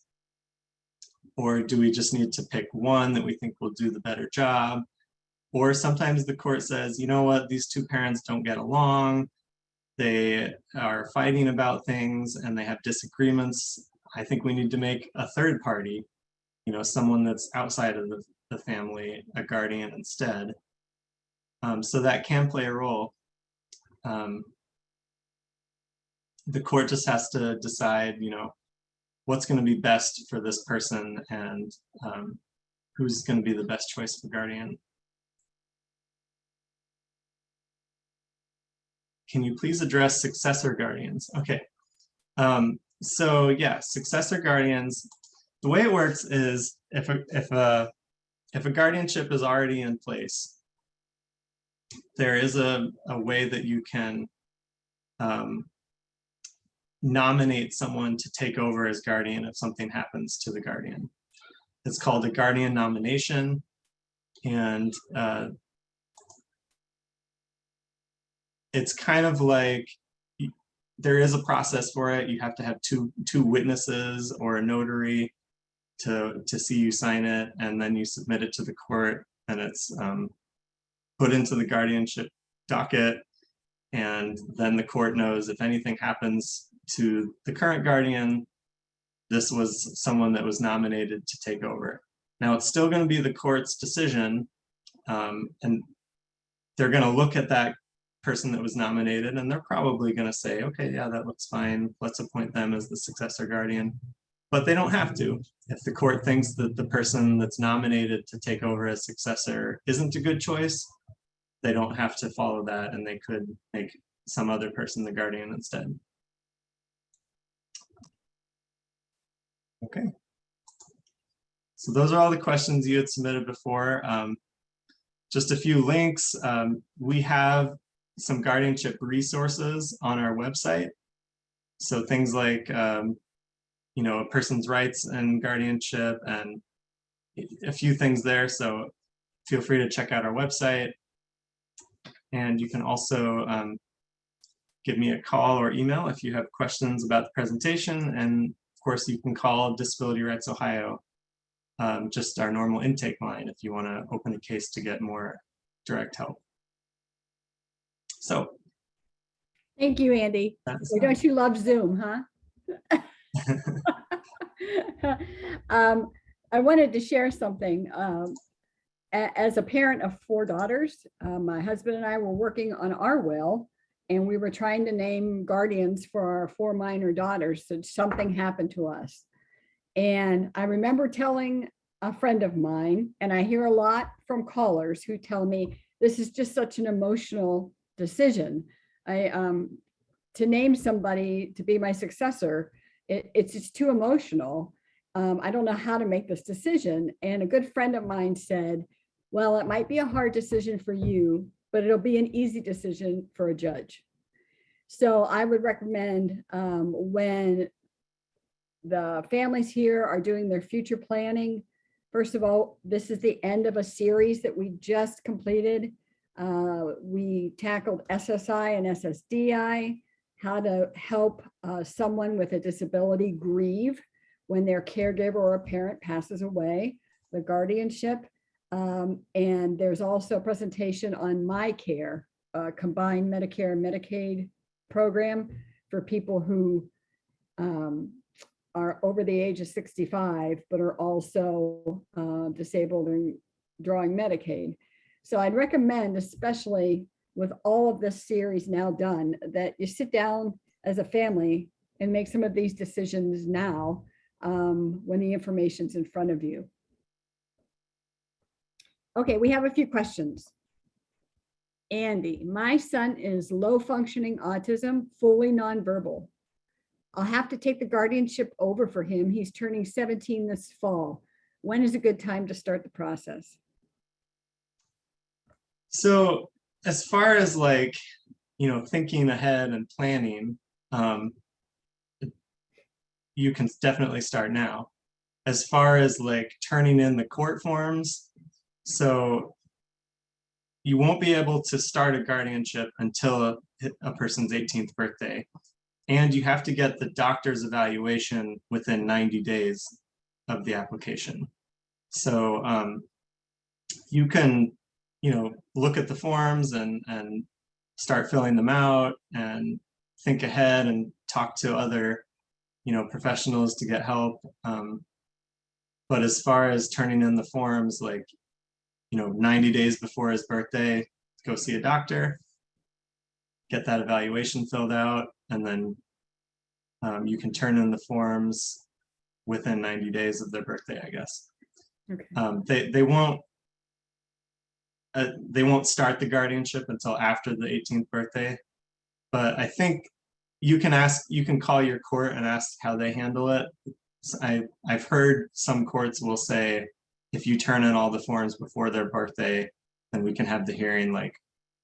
Or do we just need to pick one that we think will do the better job? Or sometimes the court says, you know what, these two parents don't get along. They are fighting about things and they have disagreements. I think we need to make a third party, you know, someone that's outside of the family, a guardian instead. So that can play a role. The court just has to decide, you know, what's going to be best for this person and who's going to be the best choice for guardian. Can you please address successor guardians? Okay. So yeah, successor guardians, the way it works is if a guardianship is already in place, there is a way that you can nominate someone to take over as guardian if something happens to the guardian. It's called a guardian nomination, and it's kind of like there is a process for it. You have to have two witnesses or a notary to see you sign it, and then you submit it to the court, and it's put into the guardianship docket, and then the court knows if anything happens to the current guardian, this was someone that was nominated to take over. Now it's still going to be the court's decision, and they're going to look at that person that was nominated, and they're probably going to say, okay, yeah, that looks fine, let's appoint them as the successor guardian. But they don't have to. If the court thinks that the person that's nominated to take over as successor isn't a good choice, they don't have to follow that, and they could make some other person the guardian instead. Okay. So those are all the questions you had submitted before. Just a few links. We have some guardianship resources on our website. So things like, you know, a person's rights and guardianship and a few things there. So feel free to check out our website. And you can also give me a call or email if you have questions about the presentation. And of course, you can call Disability Rights Ohio, just our normal intake line if you want to open a case to get more direct help. So. Thank you, Andy. Or don't you love Zoom, huh? I wanted to share something. As a parent of 4 daughters, my husband and I were working on our will, and we were trying to name guardians for our 4 minor daughters. So something happened to us. And I remember telling a friend of mine, and I hear a lot from callers who tell me, this is just such an emotional decision. To name somebody to be my successor, it's just too emotional. I don't know how to make this decision. And a good friend of mine said, well, it might be a hard decision for you, but it'll be an easy decision for a judge. So I would recommend when the families here are doing their future planning, first of all, this is the end of a series that we just completed. We tackled SSI and SSDI, how to help someone with a disability grieve when their caregiver or a parent passes away, the guardianship. And there's also a presentation on My Care, combined Medicare and Medicaid program for people who are over the age of 65, but are also disabled and drawing Medicaid. So I'd recommend, especially with all of this series now done, that you sit down as a family and make some of these decisions now when the information's in front of you. Okay, we have a few questions. Andy, my son is low functioning autism, fully nonverbal. I'll have to take the guardianship over for him. He's turning 17 this fall. When is a good time to start the process? So as far as like, you know, thinking ahead and planning, you can definitely start now. As far as like turning in the court forms, so you won't be able to start a guardianship until a person's 18th birthday. And you have to get the doctor's evaluation within 90 days of the application. So you can, you know, look at the forms and start filling them out and think ahead and talk to other, you know, professionals to get help. But as far as turning in the forms, like, you know, 90 days before his birthday, go see a doctor, get that evaluation filled out, and then you can turn in the forms within 90 days of their birthday, I guess. Okay. They won't start the guardianship until after the 18th birthday, but I think you can call your court and ask how they handle it. I've heard some courts will say, if you turn in all the forms before their birthday, then we can have the hearing like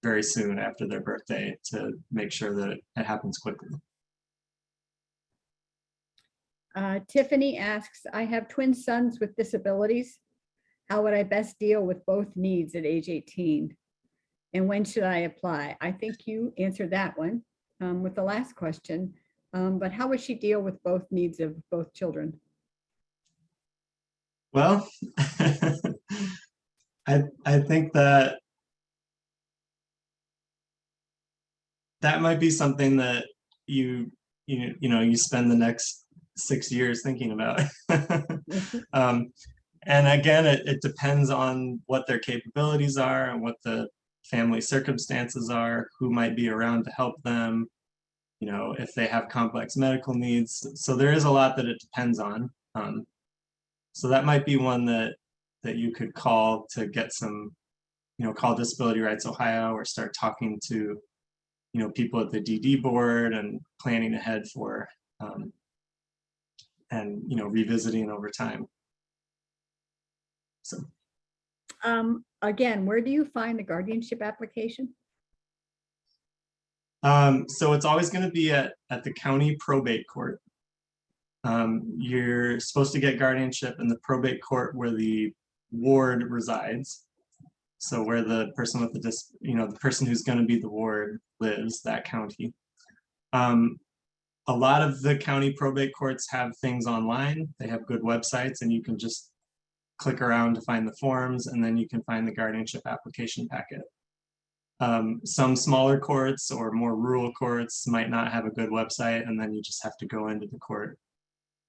very soon after their birthday to make sure that it happens quickly. Tiffany asks, I have twin sons with disabilities. How would I best deal with both needs at age 18? And when should I apply? I think you answered that one with the last question, but how would she deal with both needs of both children? Well, I think that might be something that you spend the next 6 years thinking about. And again, it depends on what their capabilities are and what the family circumstances are, who might be around to help them, if they have complex medical needs. So there is a lot that it depends on. So that might be one that you could call to get some, call Disability Rights Ohio or start talking to, people at the DD board and planning ahead for, and, revisiting over time. So. Again, where do you find the guardianship application? So it's always going to be at the county probate court. You're supposed to get guardianship in the probate court where the ward resides. So where the person with the person who's going to be the ward lives, that county. A lot of the county probate courts have things online. They have good websites, and you can just click around to find the forms, and then you can find the guardianship application packet. Some smaller courts or more rural courts might not have a good website, and then you just have to go into the court,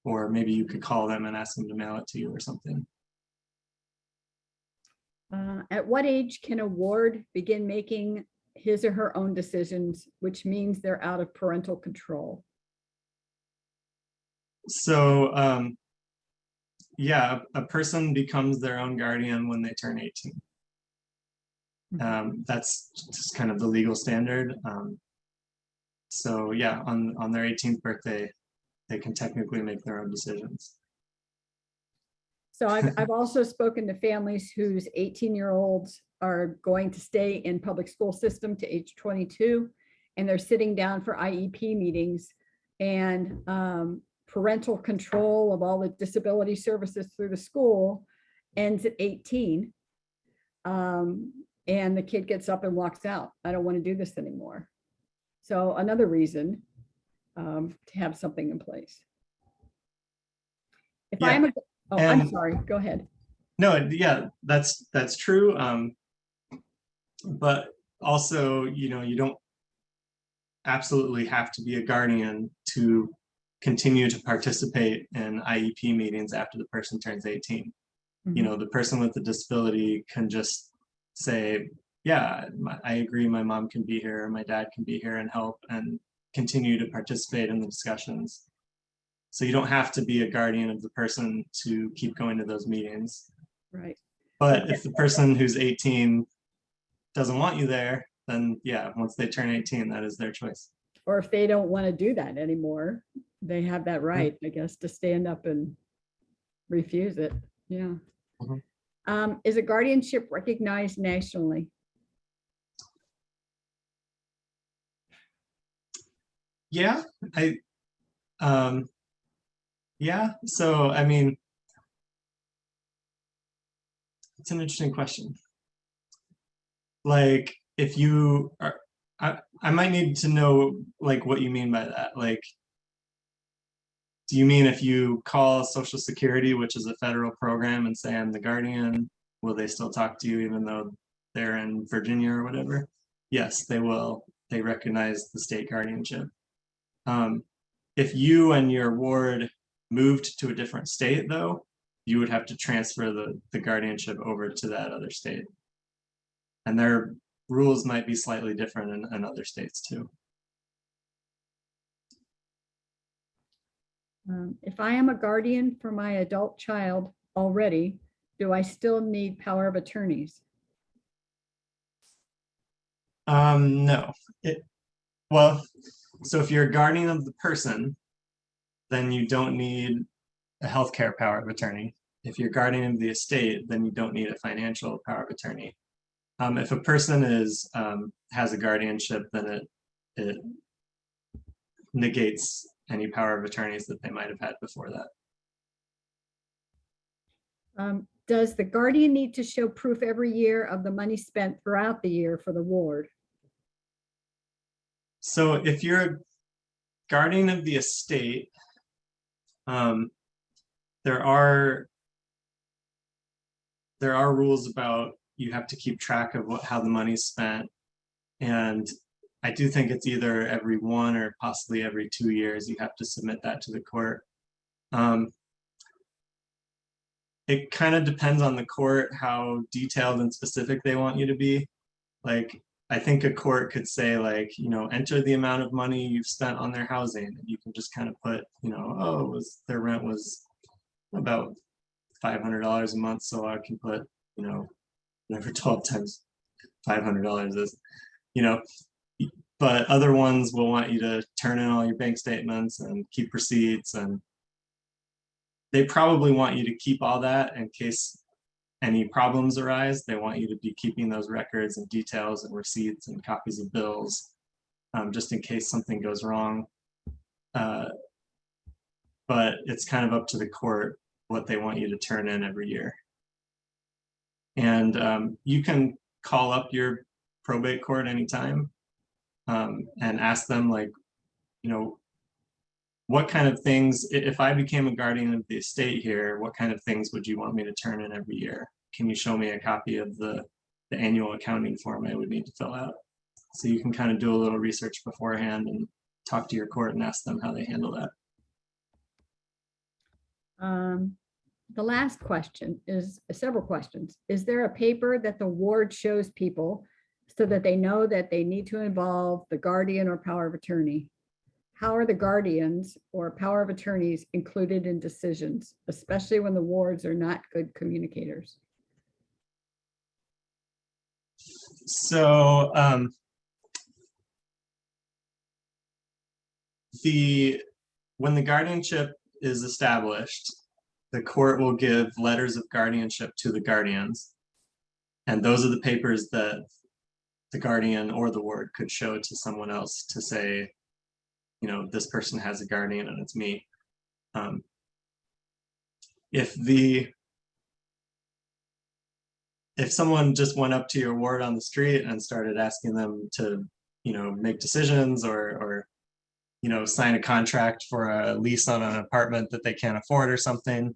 or maybe you could call them and ask them to mail it to you or something. At what age can a ward begin making his or her own decisions, which means they're out of parental control? So yeah, a person becomes their own guardian when they turn 18. That's just kind of the legal standard. So yeah, on their 18th birthday, they can technically make their own decisions. So I've also spoken to families whose 18-year-olds are going to stay in public school system to age 22, and they're sitting down for IEP meetings, and parental control of all the disability services through the school ends at 18. And the kid gets up and walks out. I don't want to do this anymore. So another reason to have something in place. If Yeah. I'm sorry, go ahead. No, yeah, that's true. But also, you don't absolutely have to be a guardian to continue to participate in IEP meetings after the person turns 18. Mm-hmm. The person with the disability can just say, yeah, I agree, my mom can be here, my dad can be here and help, and continue to participate in the discussions. So you don't have to be a guardian of the person to keep going to those meetings. Right. But if the person who's 18 doesn't want you there, then yeah, once they turn 18, that is their choice. Or if they don't want to do that anymore, they have that right, I guess, to stand up and refuse it. Yeah. Mm-hmm. Is a guardianship recognized nationally? Yeah, yeah, so I mean, it's an interesting question. Like, if you are, I might need to know like what you mean by that. Like, do you mean if you call Social Security, which is a federal program, and say I'm the guardian, will they still talk to you even though they're in Virginia or whatever? Yes, they will. They recognize the state guardianship. If you and your ward moved to a different state, though, you would have to transfer the guardianship over to that other state. And their rules might be slightly different in other states too. If I am a guardian for my adult child already, do I still need power of attorneys? No. Well, so if you're a guardian of the person, then you don't need a healthcare power of attorney. If you're guardian of the estate, then you don't need a financial power of attorney. If a person has a guardianship, then it negates any power of attorneys that they might have had before that. Does the guardian need to show proof every year of the money spent throughout the year for the ward? So if you're a guardian of the estate, there are rules about you have to keep track of how the money's spent, and I do think it's either every 1 or possibly every 2 years you have to submit that to the court. It kind of depends on the court how detailed and specific they want you to be. Like, I think a court could say, like, enter the amount of money you've spent on their housing, and you can just kind of put, oh, their rent was about $500 a month, so I can put, whatever 12 times $500 is, but other ones will want you to turn in all your bank statements and keep receipts, and they probably want you to keep all that in case any problems arise. They want you to be keeping those records and details and receipts and copies of bills, just in case something goes wrong. But it's kind of up to the court what they want you to turn in every year. And you can call up your probate court anytime and ask them, like, what kind of things, if I became a guardian of the estate here, what kind of things would you want me to turn in every year? Can you show me a copy of the annual accounting form I would need to fill out? So you can kind of do a little research beforehand and talk to your court and ask them how they handle that. The last question is several questions. Is there a paper that the ward shows people so that they know that they need to involve the guardian or power of attorney? How are the guardians or power of attorneys included in decisions, especially when the wards are not good communicators? So when the guardianship is established, the court will give letters of guardianship to the guardians. And those are the papers that the guardian or the ward could show to someone else to say, this person has a guardian and it's me. If someone just went up to your ward on the street and started asking them to, make decisions or sign a contract for a lease on an apartment that they can't afford or something,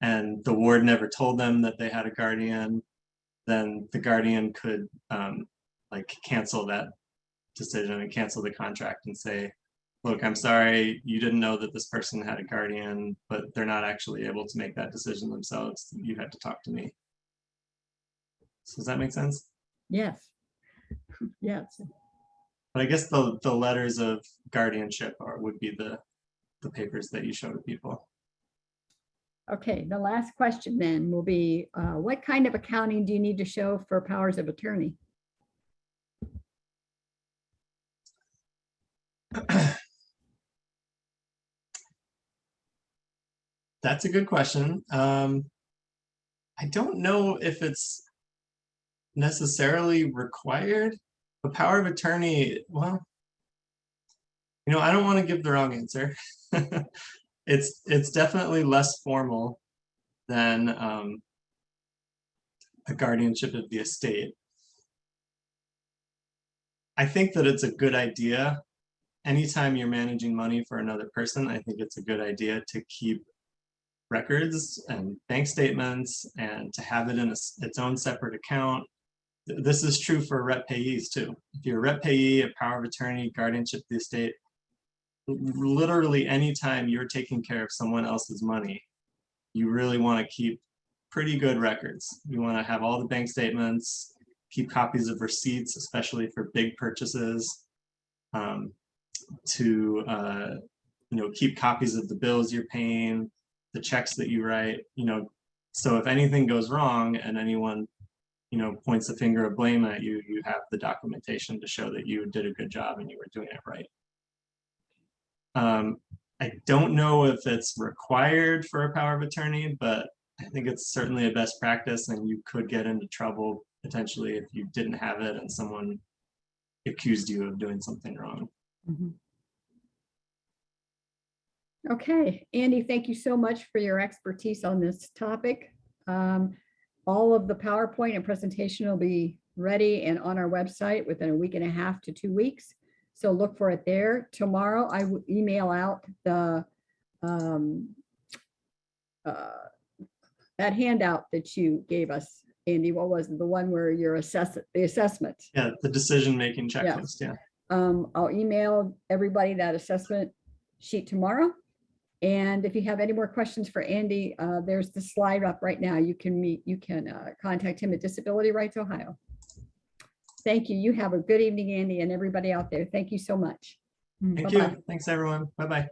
and the ward never told them that they had a guardian, then the guardian could cancel that decision and cancel the contract and say, look, I'm sorry, you didn't know that this person had a guardian, but they're not actually able to make that decision themselves. You had to talk to me. So does that make sense? Yes. Yes. But I guess the letters of guardianship would be the papers that you show to people. Okay, the last question then will be, what kind of accounting do you need to show for powers of attorney? That's a good question. I don't know if it's necessarily required. A power of attorney, well, I don't want to give the wrong answer. It's definitely less formal than a guardianship of the estate. I think that it's a good idea. Anytime you're managing money for another person, I think it's a good idea to keep records and bank statements and to have it in its own separate account. This is true for rep payees too. If you're a rep payee, a power of attorney, guardianship of the estate, literally anytime you're taking care of someone else's money, you really want to keep pretty good records. You want to have all the bank statements, keep copies of receipts, especially for big purchases, to keep copies of the bills you're paying, the checks that you write, so if anything goes wrong and anyone, points the finger of blame at you, you have the documentation to show that you did a good job and you were doing it right. I don't know if it's required for a power of attorney, but I think it's certainly a best practice, and you could get into trouble potentially if you didn't have it and someone accused you of doing something wrong. Mhm. Okay, Andy, thank you so much for your expertise on this topic. All of the PowerPoint and presentation will be ready and on our website within a week and a half to 2 weeks. So look for it there. Tomorrow, I will email out the that handout that you gave us, Andy. What was it? The one where your the assessment? Yeah, the decision-making checklist. Yeah. I'll email everybody that assessment sheet tomorrow. And if you have any more questions for Andy, there's the slide up right now. You can contact him at Disability Rights Ohio. Thank you. You have a good evening, Andy, and everybody out there. Thank you so much. Thank you. Thanks, everyone. Bye-bye.